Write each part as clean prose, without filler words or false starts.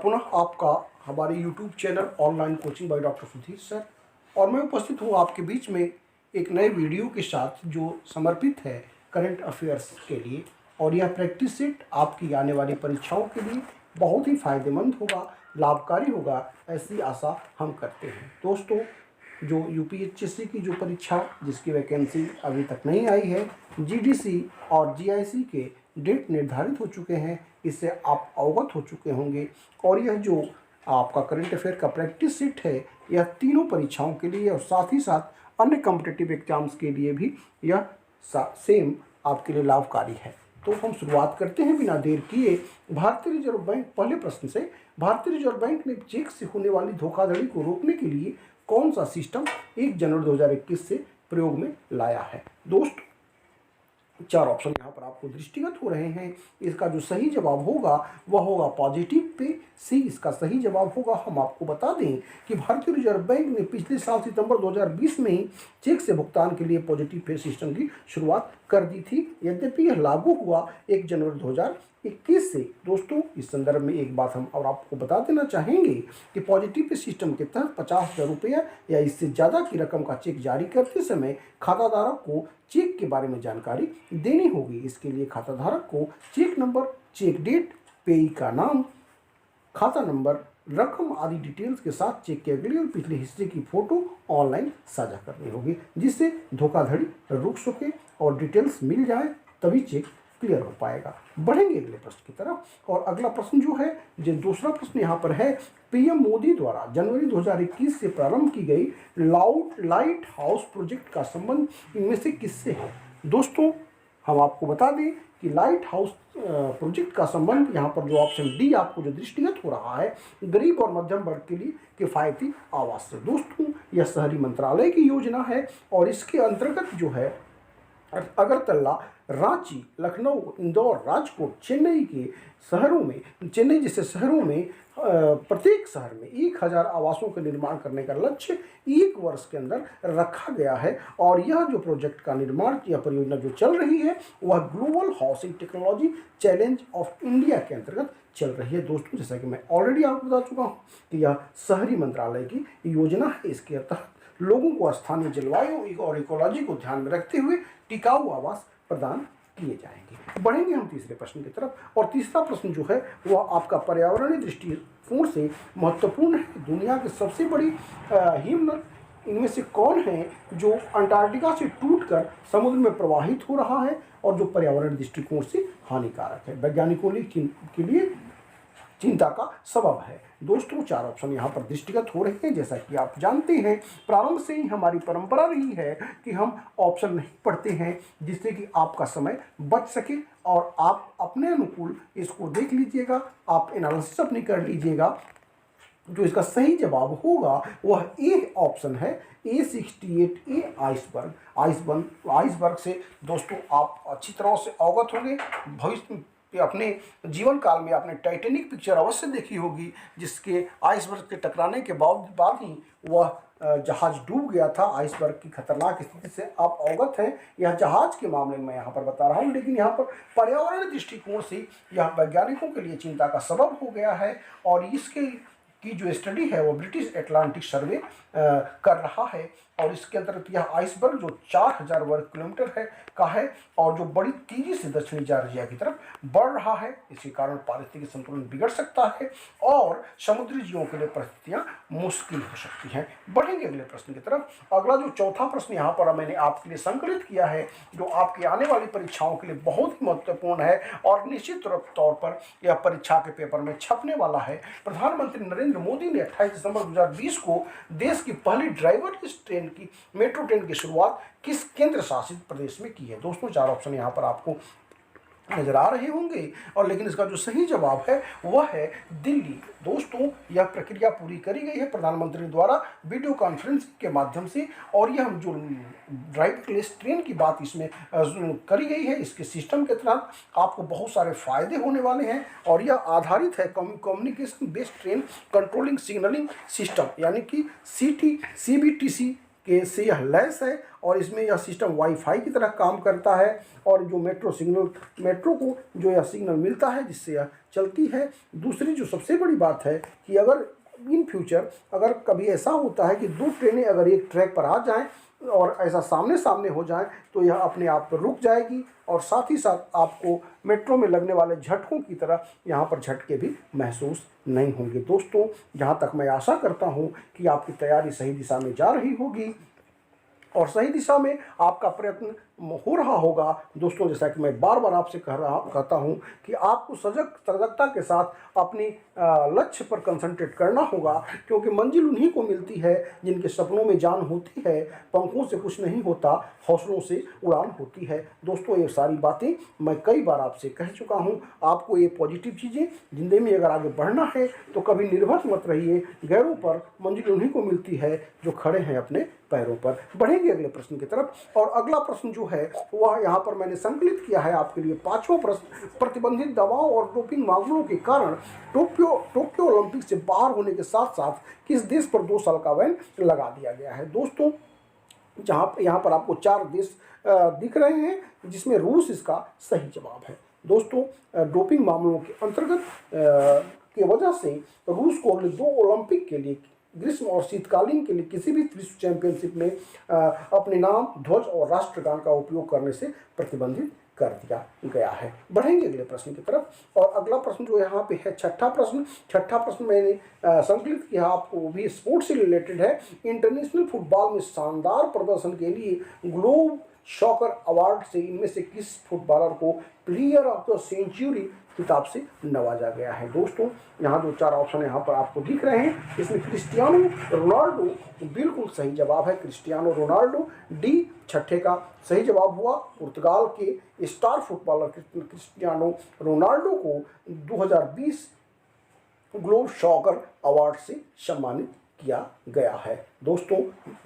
पुनः आपका हमारे YouTube channel online coaching by doctor Sudhir sir, और मैं उपस्थित हूँ आपके बीच में एक नए वीडियो के साथ जो समर्पित है करंट अफेयर्स के लिए। और यह प्रैक्टिस सेट आपकी आने वाली परीक्षाओं के लिए बहुत ही फायदेमंद होगा, लाभकारी होगा, ऐसी आशा हम करते हैं। दोस्तों, जो यूपीएचएससी की जो परीक्षा जिसकी वैकेंसी अभी तक नहीं आई है, जीडीसी और जीआईसी के डेट निर्धारित हो चुके हैं, इससे आप अवगत हो चुके होंगे। और यह जो आपका करंट अफेयर का प्रैक्टिस सेट है, यह तीनों परीक्षाओं के लिए और साथ ही साथ अन्य कॉम्पिटिटिव एग्जाम्स के लिए भी यह सेम आपके लिए लाभकारी है। तो हम शुरुआत करते हैं बिना देर किए भारतीय रिजर्व बैंक पहले प्रश्न से। भारतीय रिजर्व बैंक ने चेक से होने वाली धोखाधड़ी को रोकने के लिए कौन सा सिस्टम 1 जनवरी 2021 से प्रयोग में लाया है? दोस्तों, 4 ऑप्शन यहाँ पर आपको दृष्टिगत हो रहे हैं। इसका जो सही जवाब होगा वह होगा पॉजिटिव पे, सी इसका सही जवाब होगा। हम आपको बता दें कि भारतीय रिजर्व बैंक ने पिछले साल सितंबर 2020 में ही चेक से भुगतान के लिए पॉजिटिव पे सिस्टम की शुरुआत कर दी थी, यद्यपि यह लागू हुआ 1 जनवरी 2021 से। दोस्तों, इस संदर्भ में एक बात हम और आपको बता देना चाहेंगे कि पॉजिटिव पे सिस्टम के तहत 50,000 रुपया या इससे ज़्यादा की रकम का चेक जारी करते समय खाताधारक को चेक के बारे में जानकारी देनी होगी। इसके लिए खाताधारक को चेक नंबर, चेक डेट, पेई का नाम, खाता नंबर, रकम आदि डिटेल्स के साथ चेक के अगले और पिछले हिस्से की फोटो ऑनलाइन साझा करनी होगी, जिससे धोखाधड़ी रुक सके और डिटेल्स मिल जाए, तभी चेक क्लियर हो पाएगा। बढ़ेंगे अगले प्रश्न की तरफ। और अगला प्रश्न जो है, जो दूसरा प्रश्न यहाँ पर है, पीएम मोदी द्वारा जनवरी 2021 से प्रारंभ की गई लाइट हाउस प्रोजेक्ट का संबंध इनमें से किससे है? दोस्तों, हम आपको बता दें कि लाइट हाउस प्रोजेक्ट का संबंध यहाँ पर जो ऑप्शन डी आपको जो दृष्टिगत हो रहा है, गरीब और मध्यम वर्ग के लिए किफ़ायती आवास से। दोस्तों, यह शहरी मंत्रालय की योजना है और इसके अंतर्गत जो है अगरतला, रांची, लखनऊ, इंदौर, राजकोट, चेन्नई के शहरों में, चेन्नई जैसे शहरों में प्रत्येक शहर में 1000 आवासों का निर्माण करने का लक्ष्य 1 वर्ष के अंदर रखा गया है। और यह जो प्रोजेक्ट का निर्माण या परियोजना जो चल रही है वह global housing technology challenge of India के अंतर्गत चल रही है। दोस्तों, जैसा कि मैं ऑलरेडी आपको बता चुका हूँ कि यह शहरी मंत्रालय की योजना है। इसके तहत लोगों को स्थानीय जलवायु और इकोलॉजी को ध्यान में रखते हुए टिकाऊ आवास प्रदान किए जाएंगे। बढ़ेंगे हम तीसरे प्रश्न की तरफ। और तीसरा प्रश्न जो है वह आपका पर्यावरणीय दृष्टिकोण से महत्वपूर्ण है। दुनिया की सबसे बड़ी हिमनद इनमें से कौन है जो अंटार्कटिका से टूटकर समुद्र में प्रवाहित हो रहा है और जो पर्यावरण दृष्टिकोण से हानिकारक है, वैज्ञानिकों के लिए चिंता का सबब है? दोस्तों, 4 ऑप्शन यहाँ पर दृष्टिगत हो रहे हैं। जैसा कि आप जानते हैं, प्रारंभ से ही हमारी परंपरा रही है कि हम ऑप्शन नहीं पढ़ते हैं, जिससे कि आपका समय बच सके और आप अपने अनुकूल इसको देख लीजिएगा, आप एनालिसिस अपनी कर लीजिएगा। जो इसका सही जवाब होगा वह ए ऑप्शन है, A68A आइसबर्ग से। दोस्तों, आप अच्छी तरह से अवगत होंगे। भविष्य अपने जीवन काल में आपने टाइटैनिक पिक्चर अवश्य देखी होगी, जिसके आइसबर्ग के टकराने के बाद ही वह जहाज डूब गया था। आइसबर्ग की खतरनाक स्थिति से आप अवगत हैं। यह जहाज के मामले में यहाँ पर बता रहा हूँ, लेकिन यहाँ पर पर्यावरण दृष्टिकोण से यह वैज्ञानिकों के लिए चिंता का सबब हो गया है। और इसके की जो स्टडी है वो ब्रिटिश अटलांटिक सर्वे कर रहा है। और इसके अंतर्गत यह आइसबर्ग जो 4000 वर्ग किलोमीटर का है और जो बड़ी तेजी से दक्षिणी जॉर्जिया की तरफ बढ़ रहा है, इसके कारण पारिस्थितिक संतुलन बिगड़ सकता है और समुद्री जीवों के लिए परिस्थितियां मुश्किल हो सकती हैं। बढ़ेंगे अगले प्रश्न की तरफ। अगला जो चौथा प्रश्न यहाँ पर मैंने आपके लिए संकलित किया है, जो आपकी आने वाली परीक्षाओं के लिए बहुत ही महत्वपूर्ण है और निश्चित तौर पर यह परीक्षा के पेपर में छपने वाला है। प्रधानमंत्री नरेंद्र मोदी ने 28 दिसंबर 2020 को देश की पहली ड्राइवरलेस ट्रेन की मेट्रो ट्रेन की शुरुआत किस केंद्र शासित प्रदेश में की है? दोस्तों, 4 ऑप्शन यहाँ पर आपको नजर आ रहे होंगे, और लेकिन इसका जो सही जवाब है वह है दिल्ली। दोस्तों, यह प्रक्रिया पूरी करी गई है प्रधानमंत्री द्वारा वीडियो कॉन्फ्रेंसिंग के माध्यम से। और यह जो ड्राइवरलेस ट्रेन की बात इसमें करी गई है, इसके सिस्टम के तहत आपको बहुत सारे फायदे होने वाले हैं। और यह आधारित है communication based train controlling signalling system, यानी कि CBTC के से यह लैस है और इसमें यह सिस्टम वाईफाई की तरह काम करता है और जो मेट्रो को जो यह सिग्नल मिलता है जिससे यह चलती है। दूसरी जो सबसे बड़ी बात है कि अगर इन फ्यूचर अगर कभी ऐसा होता है कि दो ट्रेनें अगर एक ट्रैक पर आ जाएं और ऐसा सामने सामने हो जाए तो यह अपने आप पर रुक जाएगी और साथ ही साथ आपको मेट्रो में लगने वाले झटकों की तरह यहाँ पर झटके भी महसूस नहीं होंगे। दोस्तों, जहाँ तक मैं आशा करता हूँ कि आपकी तैयारी सही दिशा में जा रही होगी और सही दिशा में आपका प्रयत्न हो रहा होगा। दोस्तों, जैसा कि मैं बार बार आपसे कहता हूं कि आपको सजगता के साथ अपनी लक्ष्य पर कंसंट्रेट करना होगा, क्योंकि मंजिल उन्हीं को मिलती है जिनके सपनों में जान होती है। पंखों से कुछ नहीं होता, हौसलों से उड़ान होती है। दोस्तों, ये सारी बातें मैं कई बार आपसे कह चुका हूँ। आपको ये पॉजिटिव चीज़ें जिंदगी में अगर आगे बढ़ना है तो कभी निर्भर मत रहिए गैरों पर। मंजिल उन्हीं को मिलती है जो खड़े हैं अपने पैरों पर। बढ़ेंगे अगले प्रश्न की तरफ और अगला प्रश्न जो है वह यहाँ पर मैंने संकलित किया है आपके लिए। पांचवा प्रश्न, प्रतिबंधित दवाओं और डोपिंग मामलों के कारण टोक्यो ओलंपिक से बाहर होने के साथ साथ किस देश पर 2 साल का बैन लगा दिया गया है। दोस्तों, जहाँ यहाँ पर आपको 4 देश दिख रहे हैं जिसमें रूस इसका सही जवाब है। दोस्तों, डोपिंग मामलों के अंतर्गत के वजह से रूस को अगले 2 ओलंपिक के लिए ग्रीष्म और शीतकालीन के लिए किसी भी विश्व चैंपियनशिप में अपने नाम, ध्वज और राष्ट्रगान का उपयोग करने से प्रतिबंधित कर दिया गया है। बढ़ेंगे अगले प्रश्न की तरफ और अगला प्रश्न जो यहाँ पे है छठा प्रश्न मैंने संकलित किया आपको, वो भी स्पोर्ट्स से रिलेटेड है। इंटरनेशनल फुटबॉल में शानदार प्रदर्शन के लिए ग्लोब शॉकर अवार्ड से इनमें से किस फुटबॉलर को प्लेयर ऑफ द सेंचुरी खिताब से नवाजा गया है। दोस्तों, यहाँ जो 4 ऑप्शन यहाँ पर आपको दिख रहे हैं इसमें क्रिस्टियानो रोनाल्डो बिल्कुल सही जवाब है। क्रिस्टियानो रोनाल्डो डी छठे का सही जवाब हुआ। पुर्तगाल के स्टार फुटबॉलर क्रिस्टियानो रोनाल्डो को 2020 ग्लोब शॉकर अवार्ड से सम्मानित किया गया है। दोस्तों,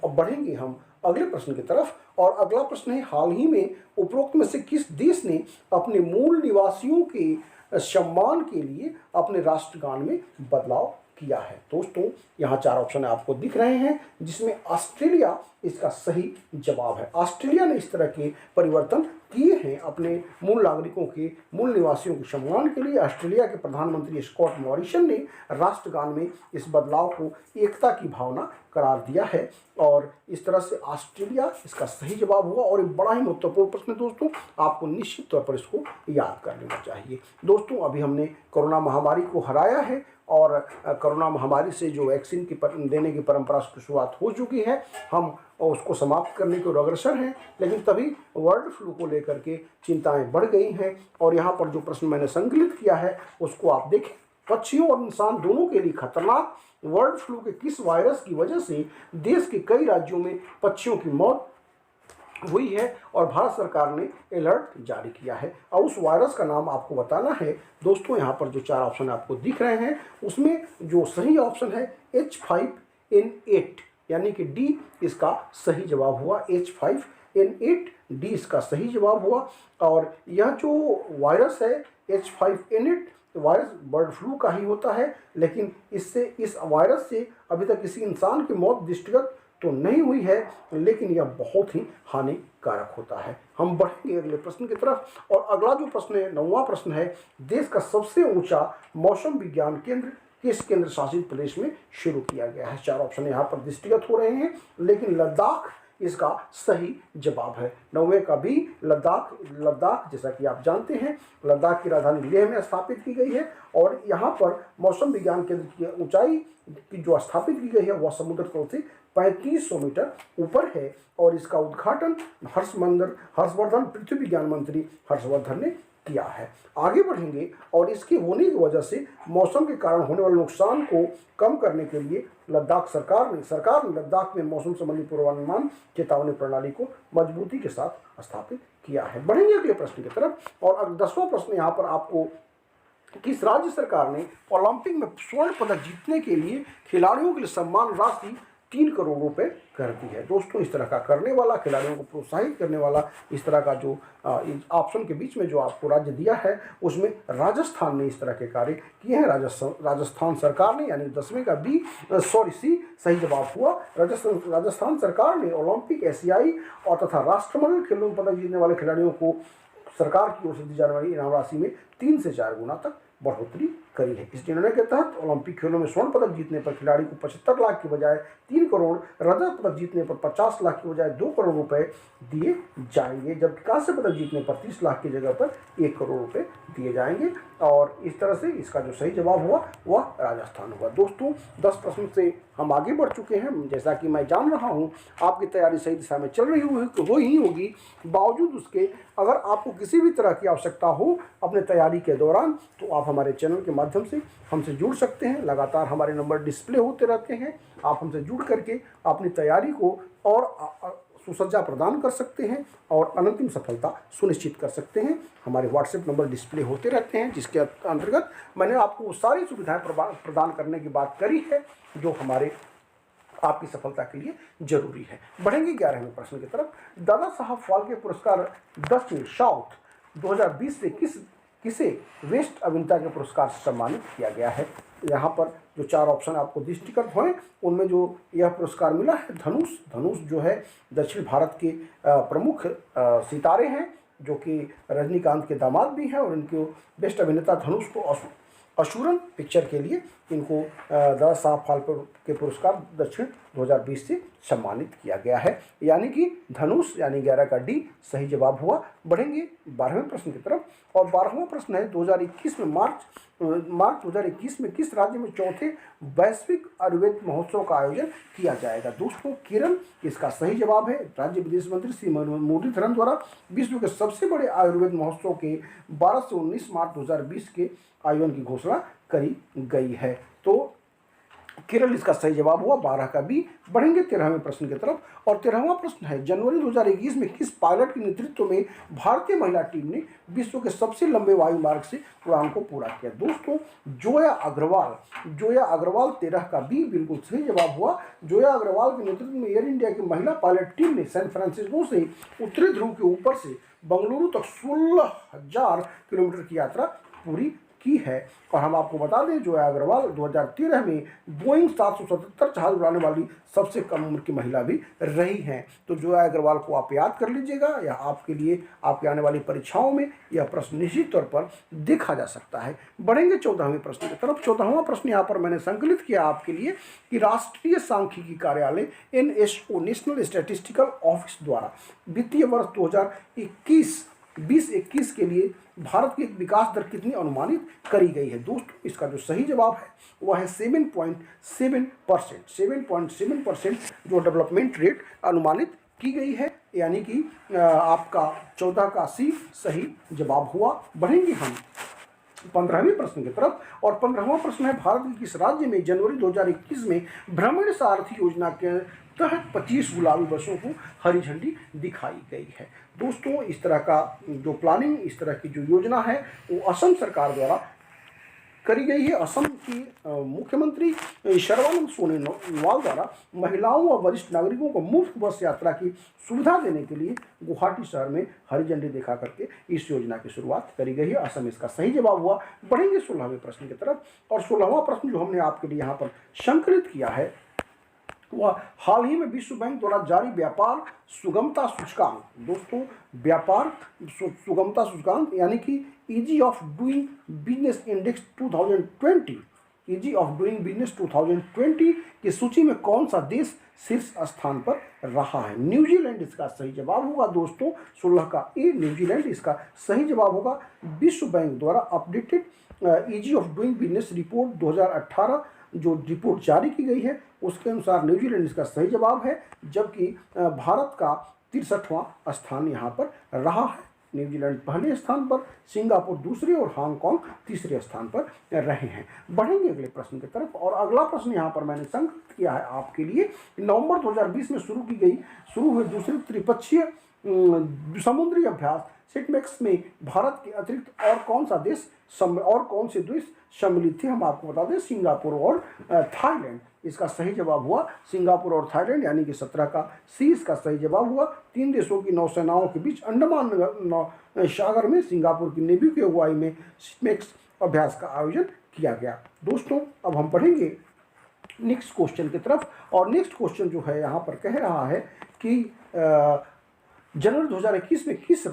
अब बढ़ेंगे हम अगले प्रश्न की तरफ और अगला प्रश्न है, हाल ही में उपरोक्त में से किस देश ने अपने मूल निवासियों के सम्मान के लिए अपने राष्ट्रगान में बदलाव किया है। दोस्तों, यहाँ 4 ऑप्शन आपको दिख रहे हैं जिसमें ऑस्ट्रेलिया इसका सही जवाब है। ऑस्ट्रेलिया ने इस तरह के परिवर्तन किए हैं अपने मूल नागरिकों के, मूल निवासियों के सम्मान के लिए। ऑस्ट्रेलिया के प्रधानमंत्री स्कॉट मॉरिसन ने राष्ट्रगान में इस बदलाव को एकता की भावना करार दिया है और इस तरह से ऑस्ट्रेलिया इसका सही जवाब हुआ। और एक बड़ा ही महत्वपूर्ण प्रश्न है दोस्तों, आपको निश्चित तौर पर इसको याद कर लेना चाहिए। दोस्तों, अभी हमने कोरोना महामारी को हराया है और कोरोना महामारी से जो वैक्सीन की देने की परंपरा की शुरुआत हो चुकी है, हम उसको समाप्त करने की ओर अग्रसर हैं। लेकिन तभी बर्ड फ्लू को लेकर के चिंताएं बढ़ गई हैं और यहाँ पर जो प्रश्न मैंने संकलित किया है उसको आप देखें। पक्षियों और इंसान दोनों के लिए खतरनाक बर्ड फ्लू के किस वायरस की वजह से देश के कई राज्यों में पक्षियों की मौत हुई है और भारत सरकार ने अलर्ट जारी किया है। और उस वायरस का नाम आपको बताना है। दोस्तों, यहाँ पर जो 4 ऑप्शन आपको दिख रहे हैं उसमें जो सही ऑप्शन है H5N8 यानी कि डी इसका सही जवाब हुआ। H5N8 डी इसका सही जवाब हुआ। और यह जो वायरस है H5N8 वायरस बर्ड फ्लू का ही होता है, लेकिन इस वायरस से अभी तक किसी इंसान की मौत दृष्टिगत तो नहीं हुई है, लेकिन यह बहुत ही हानिकारक होता है। हम बढ़ेंगे अगले प्रश्न की तरफ और अगला जो प्रश्न है 9वां प्रश्न है, देश का सबसे ऊंचा मौसम विज्ञान केंद्र किस केंद्र शासित प्रदेश में शुरू किया गया है। 4 ऑप्शन यहाँ पर दृष्टिगत हो रहे हैं, लेकिन लद्दाख इसका सही जवाब है। 9वें का भी लद्दाख जैसा कि आप जानते हैं लद्दाख की राजधानी लेह में स्थापित की गई है और यहाँ पर मौसम विज्ञान केंद्र की ऊंचाई की जो स्थापित की गई है वह समुद्र तल से 3500 मीटर ऊपर है और इसका उद्घाटन हर्षवर्धन पृथ्वी विज्ञान मंत्री हर्षवर्धन ने किया है। आगे बढ़ेंगे और इसके होने की वजह से मौसम के कारण होने वाले नुकसान को कम करने के लिए सरकार ने लद्दाख में मौसम संबंधी पूर्वानुमान चेतावनी प्रणाली को मजबूती के साथ स्थापित किया है। बढ़ेंगे अगले प्रश्न की तरफ और 10वां प्रश्न यहाँ पर आपको, किस राज्य सरकार ने ओलंपिक में स्वर्ण पदक जीतने के लिए खिलाड़ियों के लिए सम्मान राशि 3 करोड़ रुपए कर दी है। दोस्तों इस तरह का करने वाला, खिलाड़ियों को प्रोत्साहित करने वाला इस तरह का जो ऑप्शन के बीच में जो आपको राज्य दिया है, उसमें राजस्थान ने इस तरह के कार्य किए हैं। राजस्थान सरकार ने, यानी 10वें का सी सही जवाब हुआ। राजस्थान सरकार ने ओलंपिक, एशियाई और तथा राष्ट्रमंडल खेलों में पदक जीतने वाले खिलाड़ियों को सरकार की ओर से दी जाने वाली इनाम राशि में 3 से 4 गुना तक बढ़ोतरी करी है। इस निर्णय के तहत ओलंपिक खेलों में स्वर्ण पदक जीतने पर खिलाड़ी को 75 लाख की बजाय 3 करोड़, रजत पदक जीतने पर 50 लाख की बजाय 2 करोड़ रुपए दिए जाएंगे, जबकि कांस्य पदक जीतने पर 30 लाख की जगह पर 1 करोड़ रुपए दिए जाएंगे। और इस तरह से इसका जो सही जवाब हुआ वह राजस्थान हुआ। दोस्तों 10 प्रश्न से हम आगे बढ़ चुके हैं। जैसा कि मैं जान रहा हूँ आपकी तैयारी सही दिशा में चल रही हो ही होगी। बावजूद उसके अगर आपको किसी भी तरह की आवश्यकता हो अपने तैयारी के दौरान, तो आप हमारे चैनल के माध्यम से हमसे जुड़ सकते हैं। लगातार हमारे नंबर डिस्प्ले होते रहते हैं। आप हमसे जुड़ करके अपनी तैयारी को और सुसज्जा प्रदान कर सकते हैं और अंतिम सफलता सुनिश्चित कर सकते हैं। हमारे व्हाट्सएप नंबर डिस्प्ले होते रहते हैं, जिसके अंतर्गत मैंने आपको वो सारी सुविधाएं प्रदान करने की बात करी है जो हमारे आपकी सफलता के लिए जरूरी है। बढ़ेंगे 11वें प्रश्न की तरफ। दादा साहब फाल्के पुरस्कार दक्षिण साउथ 2020 से किसे वेस्ट अभिनेता के पुरस्कार से सम्मानित किया गया है। यहाँ पर जो 4 ऑप्शन आपको दृष्टिगत हुए उनमें जो यह पुरस्कार मिला है धनुष जो है दक्षिण भारत के प्रमुख सितारे हैं, जो कि रजनीकांत के दामाद भी हैं, और इनको बेस्ट अभिनेता धनुष को असुरन पिक्चर के लिए इनको दादा साहब फाल्के के पुरस्कार दक्षिण 2020 से सम्मानित किया गया है। यानी कि धनुष, यानी 11 का डी सही जवाब हुआ। बढ़ेंगे 12वें प्रश्न की तरफ, और 12वां प्रश्न है 2021 में मार्च 2021 में किस राज्य में चौथे वैश्विक आयुर्वेद महोत्सव का आयोजन किया जाएगा। दोस्तों केरल इसका सही जवाब है। राज्य विदेश मंत्री श्री मुरलीधरन द्वारा विश्व के सबसे बड़े आयुर्वेद महोत्सव के 12 से 19 मार्च 2020 के आयोजन की घोषणा करी गई है। तो केरल इसका सही जवाब हुआ। 12 का बी। बढ़ेंगे 13वें प्रश्न की तरफ, और 13वां प्रश्न है जनवरी 2021 में किस पायलट के नेतृत्व में भारतीय महिला टीम ने विश्व के सबसे लंबे वायु मार्ग से उड़ान को पूरा किया। दोस्तों जोया अग्रवाल 13 का बी बिल्कुल सही जवाब हुआ। जोया अग्रवाल के नेतृत्व में एयर इंडिया की महिला पायलट टीम ने सैन फ्रांसिस्को से उत्तरी ध्रुव के ऊपर से बंगलुरु तक 16,000 किलोमीटर की यात्रा पूरी की है। और हम आपको बता दें जोया अग्रवाल 2013 में बोइंग 777 जहाज उड़ाने वाली सबसे कम उम्र की महिला भी रही हैं। तो जोया अग्रवाल को आप याद कर लीजिएगा, या आपके लिए आपके आने वाली परीक्षाओं में यह प्रश्न निश्चित तौर पर देखा जा सकता है। बढ़ेंगे 14वें प्रश्न की तरफ। 14वां प्रश्न यहाँ पर मैंने संकलित किया आपके लिए कि राष्ट्रीय सांख्यिकी कार्यालय NSO नेशनल स्टैटिस्टिकल ऑफिस द्वारा वित्तीय वर्ष 2020-21 के लिए भारत की विकास दर कितनी अनुमानित करी गई है। दोस्तों इसका जो सही जवाब है वह है 7.7%। 7.7% जो डेवलपमेंट रेट अनुमानित की गई है, यानी कि आपका 14 का सी सही जवाब हुआ। बढ़ेंगे हम 15वें प्रश्न की तरफ, और 15वां प्रश्न है भारत के किस राज्य में जनवरी 2021 में भ्रमण सारथी योजना के तहत 25 गुलाबी बसों को हरी झंडी दिखाई गई है। दोस्तों इस तरह का जो प्लानिंग, इस तरह की जो योजना है वो असम सरकार द्वारा करी गई है। असम की मुख्यमंत्री सर्बानंद सोनोवाल द्वारा महिलाओं व वरिष्ठ नागरिकों को मुफ्त बस यात्रा की सुविधा देने के लिए गुवाहाटी शहर में हरी झंडी दिखा करके इस योजना की शुरुआत करी गई है। असम इसका सही जवाब हुआ। बढ़ेंगे 16वें प्रश्न की तरफ, और 16वां प्रश्न जो हमने आपके लिए यहाँ पर संकलित किया है वह हाल ही में विश्व बैंक द्वारा जारी व्यापार सुगमता सूचकांक। दोस्तों व्यापार सुगमता सूचकांक यानी कि easy of doing business index 2020 की सूची में कौन सा देश शीर्ष स्थान पर रहा है। न्यूजीलैंड इसका सही जवाब होगा। दोस्तों 16 का ए न्यूजीलैंड इसका सही जवाब होगा। विश्व बैंक द्वारा updated easy of doing business report 2018 जो रिपोर्ट जारी की गई है उसके अनुसार न्यूजीलैंड इसका सही जवाब है, जबकि भारत का 63वां स्थान यहाँ पर रहा है। न्यूजीलैंड पहले स्थान पर, सिंगापुर दूसरे और हांगकांग तीसरे स्थान पर रहे हैं। बढ़ेंगे अगले प्रश्न की तरफ, और अगला प्रश्न यहाँ पर मैंने संकलित किया है आपके लिए। नवंबर 2020 में शुरू हुए दूसरे त्रिपक्षीय समुद्री अभ्यास सिटमेक्स में भारत के अतिरिक्त और कौन से देश सम्मिलित थे? हम आपको बता दें सिंगापुर और थाईलैंड। इसका सही जवाब हुआ सिंगापुर और थाईलैंड, यानी कि 17 का सी इसका सही जवाब हुआ। 3 देशों की नौसेनाओं के बीच अंडमान सागर में सिंगापुर की नेवी की अगुवाई में सिटमेक्स अभ्यास का आयोजन किया गया। दोस्तों अब हम पढ़ेंगे नेक्स्ट क्वेश्चन की तरफ, और नेक्स्ट क्वेश्चन जो है यहाँ पर कह रहा है कि जनवरी 2021 में किस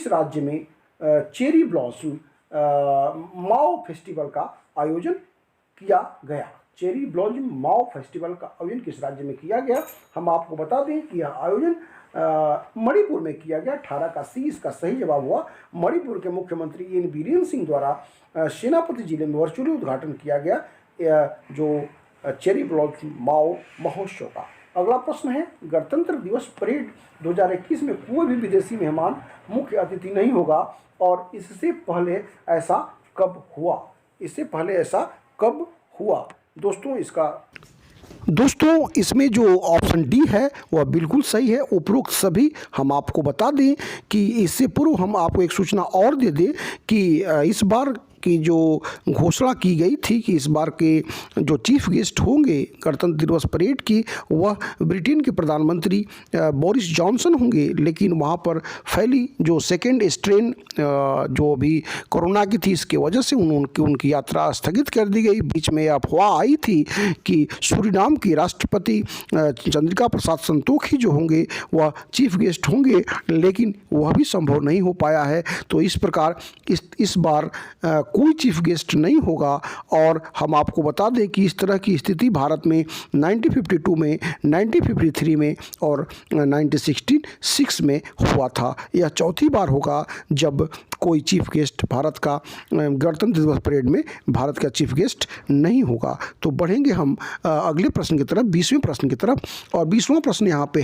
राज्य में चेरी ब्लॉसम माओ फेस्टिवल का आयोजन किया गया? चेरी ब्लॉसम माओ फेस्टिवल का आयोजन किस राज्य में किया गया? हम आपको बता दें कि यह आयोजन मणिपुर में किया गया। 18 का सी इसका सही जवाब हुआ। मणिपुर के मुख्यमंत्री एन बीरेन सिंह द्वारा सेनापति जिले में वर्चुअली उद्घाटन किया गया जो चेरी ब्लॉसम माओ महोत्सव का। अगला प्रश्न है, गणतंत्र दिवस परेड 2021 में कोई भी विदेशी मेहमान मुख्य अतिथि नहीं होगा, और इससे पहले ऐसा कब हुआ? दोस्तों इसमें जो ऑप्शन डी है वह बिल्कुल सही है। उपरोक्त सभी हम आपको बता दें कि इससे पूर्व हम आपको एक सूचना और दे दें कि इस बार की जो घोषणा की गई थी कि इस बार के जो चीफ गेस्ट होंगे गणतंत्र दिवस परेड की वह ब्रिटेन के प्रधानमंत्री बोरिस जॉनसन होंगे, लेकिन वहाँ पर फैली जो सेकेंड स्ट्रेन जो अभी कोरोना की थी, इसके वजह से उनकी यात्रा स्थगित कर दी गई। बीच में अफवाह आई थी कि सूरीनाम की राष्ट्रपति चंद्रिका प्रसाद संतोखी जो होंगे वह चीफ गेस्ट होंगे, लेकिन वह भी संभव नहीं हो पाया है। तो इस प्रकार इस बार कोई चीफ गेस्ट नहीं होगा। और हम आपको बता दें कि इस तरह की स्थिति भारत में 1952 में, 1953 में और 1966 में हुआ था। यह चौथी बार होगा जब कोई चीफ गेस्ट भारत का गणतंत्र दिवस परेड में भारत का चीफ गेस्ट नहीं होगा। तो बढ़ेंगे हम अगले प्रश्न की तरफ, 20वें प्रश्न की तरफ। और 20वां प्रश्न यहाँ पे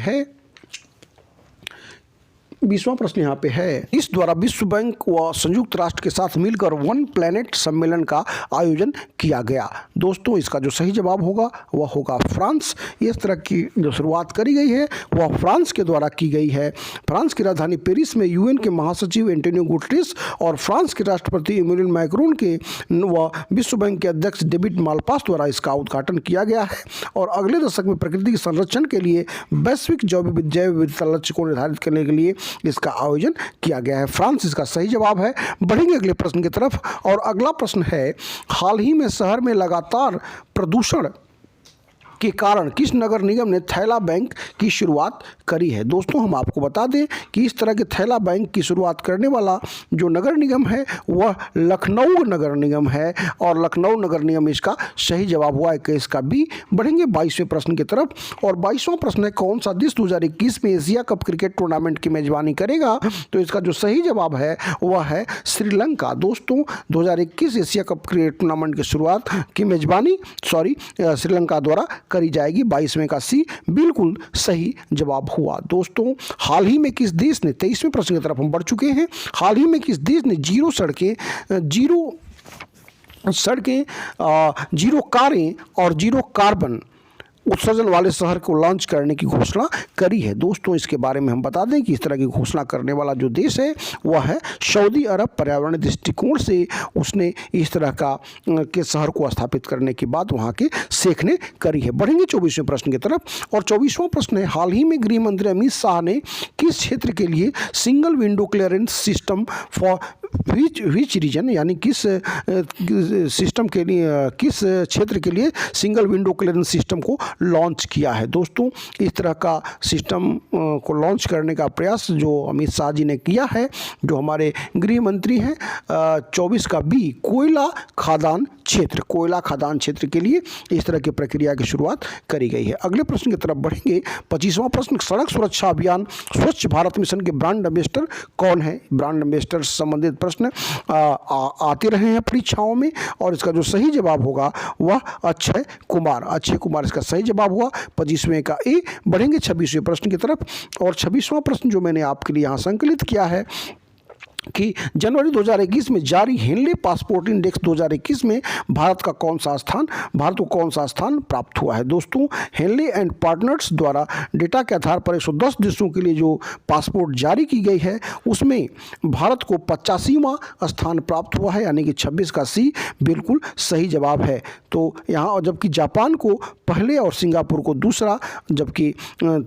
है, इस द्वारा विश्व बैंक व संयुक्त राष्ट्र के साथ मिलकर वन प्लैनेट सम्मेलन का आयोजन किया गया। दोस्तों इसका जो सही जवाब होगा वह होगा फ्रांस। इस तरह की जो शुरुआत करी गई है वह फ्रांस के द्वारा की गई है। फ्रांस की राजधानी पेरिस में यूएन के महासचिव एंटोनियो गुटेरेस और फ्रांस के राष्ट्रपति इमैनुअल मैक्रोन के व विश्व बैंक के अध्यक्ष डेविड मालपास द्वारा इसका उद्घाटन किया गया है। और अगले दशक में प्रकृति के संरक्षण के लिए वैश्विक जैव विविधता लक्ष्य को निर्धारित करने के लिए इसका आयोजन किया गया है। फ्रांस इसका सही जवाब है। बढ़ेंगे अगले प्रश्न की तरफ, और अगला प्रश्न है, हाल ही में शहर में लगातार प्रदूषण के कारण किस नगर निगम ने थैला बैंक की शुरुआत करी है? दोस्तों हम आपको बता दें कि इस तरह के थैला बैंक की शुरुआत करने वाला जो नगर निगम है वह लखनऊ नगर निगम है, और लखनऊ नगर निगम इसका सही जवाब हुआ है कि इसका बी। बढ़ेंगे 22वें प्रश्न की तरफ, और 22वां प्रश्न है, कौन सा देश 2021 में एशिया कप क्रिकेट टूर्नामेंट की मेजबानी करेगा? तो इसका जो सही जवाब है वह है श्रीलंका। दोस्तों 2021 एशिया कप क्रिकेट टूर्नामेंट की शुरुआत की मेजबानी श्रीलंका द्वारा करी जाएगी। 22वें का सी बिल्कुल सही जवाब हुआ। दोस्तों हाल ही में किस देश ने, 23वें प्रश्न की तरफ हम बढ़ चुके हैं, हाल ही में किस देश ने जीरो कारें और जीरो कार्बन उत्सर्जन वाले शहर को लॉन्च करने की घोषणा करी है? दोस्तों इसके बारे में हम बता दें कि इस तरह की घोषणा करने वाला जो देश है वह है सऊदी अरब। पर्यावरण दृष्टिकोण से उसने इस तरह के शहर को स्थापित करने के बाद वहाँ के शेख ने करी है। बढ़ेंगे 24वें प्रश्न की तरफ, और 24वां प्रश्न है, हाल ही में गृह मंत्री अमित शाह ने किस क्षेत्र के लिए single window clearance system for which region, यानी किस सिस्टम के लिए, किस क्षेत्र के लिए सिंगल विंडो क्लियरेंस सिस्टम को लॉन्च किया है? दोस्तों इस तरह का सिस्टम को लॉन्च करने का प्रयास जो अमित शाह जी ने किया है, जो हमारे गृह मंत्री हैं, 24 का बी कोयला खदान क्षेत्र के लिए इस तरह की प्रक्रिया की शुरुआत करी गई है। अगले प्रश्न की तरफ बढ़ेंगे। 25वां प्रश्न, सड़क सुरक्षा अभियान स्वच्छ भारत मिशन के ब्रांड एम्बेसडर कौन है? ब्रांड एम्बेसडर से संबंधित प्रश्न आते रहे हैं परीक्षाओं में, और इसका जो सही जवाब होगा वह अक्षय कुमार इसका सही जवाब हुआ। 25वें का ए। बढ़ेंगे 26वें प्रश्न की तरफ, और 26वां प्रश्न जो मैंने आपके लिए यहाँ संकलित किया है कि जनवरी 2021 में जारी हेनले पासपोर्ट इंडेक्स 2021 में भारत को कौन सा स्थान प्राप्त हुआ है। दोस्तों, हेनले एंड पार्टनर्स द्वारा डेटा के आधार पर 110 देशों के लिए जो पासपोर्ट जारी की गई है उसमें भारत को 85वां स्थान प्राप्त हुआ है, यानी कि 26 का सी बिल्कुल सही जवाब है। तो यहाँ जबकि जापान को पहले और सिंगापुर को दूसरा, जबकि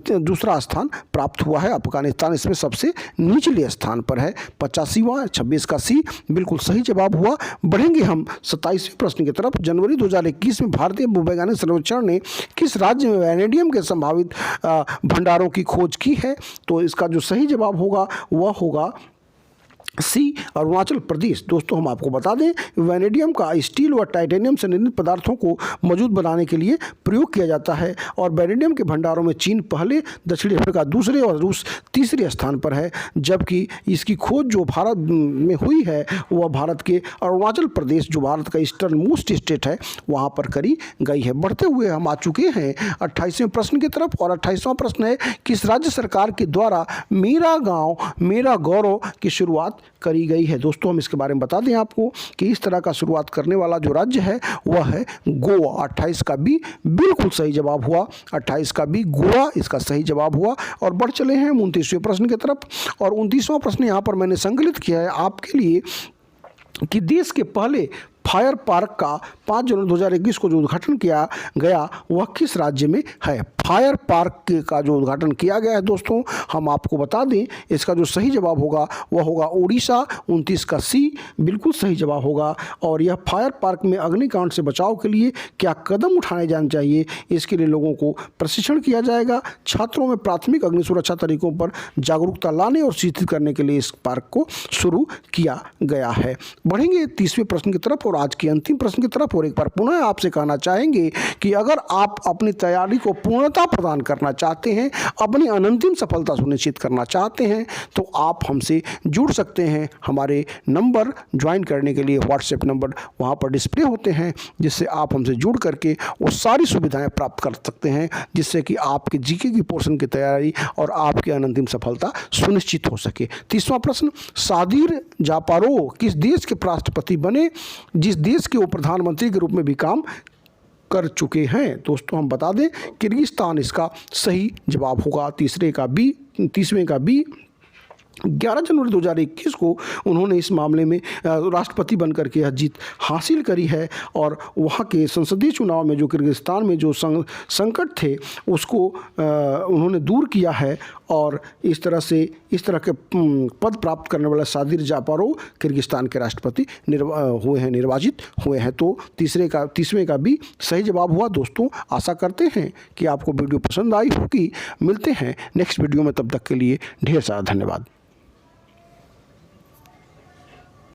दूसरा स्थान प्राप्त हुआ है। अफगानिस्तान इसमें सबसे निचले स्थान पर है, 85वां, 26 का सी बिल्कुल सही जवाब हुआ। बढ़ेंगे हम 27वें प्रश्न की तरफ। जनवरी 2021 में भारतीय भूवैज्ञानिक सर्वेक्षण ने किस राज्य में वैनेडियम के संभावित भंडारों की खोज की है। तो इसका जो सही जवाब होगा वह होगा सी, अरुणाचल प्रदेश। दोस्तों, हम आपको बता दें वैनेडियम का स्टील व टाइटेनियम से निर्मित पदार्थों को मजबूत बनाने के लिए प्रयोग किया जाता है और वैनेडियम के भंडारों में चीन पहले, दक्षिण अफ्रीका दूसरे और रूस तीसरे स्थान पर है। जबकि इसकी खोज जो भारत में हुई है वह भारत के अरुणाचल प्रदेश, जो भारत का ईस्टर्न मोस्ट स्टेट है, वहाँ पर करी गई है। बढ़ते हुए हम आ चुके हैं 28वें प्रश्न की तरफ और 28वां प्रश्न है किस राज्य सरकार के द्वारा मेरा गाँव मेरा गौरव की शुरुआत करी गई है। दोस्तों, हम इसके बारे में बता दें आपको कि इस तरह का शुरुआत करने वाला जो राज्य है वह है गोवा। 28 का बी बिल्कुल सही जवाब हुआ, 28 का बी गोवा इसका सही जवाब हुआ। और बढ़ चले हैं 29वें प्रश्न की तरफ और 29वां प्रश्न यहाँ पर मैंने संकलित किया है आपके लिए कि देश के पहले फायर पार्क का 5 जनवरी 2021 को जो उद्घाटन किया गया वह किस राज्य में है। फायर पार्क का जो उद्घाटन किया गया है दोस्तों, हम आपको बता दें इसका जो सही जवाब होगा वह होगा उड़ीसा। 29 का सी बिल्कुल सही जवाब होगा। और यह फायर पार्क में अग्निकांड से बचाव के लिए क्या कदम उठाए जाने चाहिए, इसके लिए लोगों को प्रशिक्षण किया जाएगा। छात्रों में प्राथमिक अग्नि सुरक्षा तरीकों पर जागरूकता लाने और शिक्षित करने के लिए इस पार्क को शुरू किया गया है। बढ़ेंगे 30वें प्रश्न की तरफ और आज के अंतिम प्रश्न की तरफ। और एक बार पुनः आपसे कहना चाहेंगे कि अगर आप अपनी तैयारी को पूर्णता प्रदान करना चाहते हैं, अपनी अनंतिम सफलता सुनिश्चित करना चाहते हैं, तो आप हमसे जुड़ सकते हैं। हमारे नंबर ज्वाइन करने के लिए व्हाट्सएप नंबर वहाँ पर डिस्प्ले होते हैं, जिससे आप हमसे जुड़ करके वो सारी सुविधाएं प्राप्त कर सकते हैं, जिससे कि आपके जीके की पोर्शन की तैयारी और आपकी अनंतिम सफलता सुनिश्चित हो सके। 30वां प्रश्न, सादिर जापारो किस देश के राष्ट्रपति बने जिस देश के वो प्रधानमंत्री के रूप में भी काम कर चुके हैं। दोस्तों, हम बता दें किर्गिस्तान इसका सही जवाब होगा। 30वें का बी 11 जनवरी 2021 को उन्होंने इस मामले में राष्ट्रपति बनकर के यह जीत हासिल करी है और वहाँ के संसदीय चुनाव में जो किर्गिस्तान में जो संकट थे उसको उन्होंने दूर किया है और इस तरह के पद प्राप्त करने वाला सादिर जापारोव किर्गिस्तान के राष्ट्रपति निर्वाचित हुए हैं। तो 30वें का भी सही जवाब हुआ। दोस्तों, आशा करते हैं कि आपको वीडियो पसंद आई होगी। मिलते हैं नेक्स्ट वीडियो में, तब तक के लिए ढेर सारा धन्यवाद।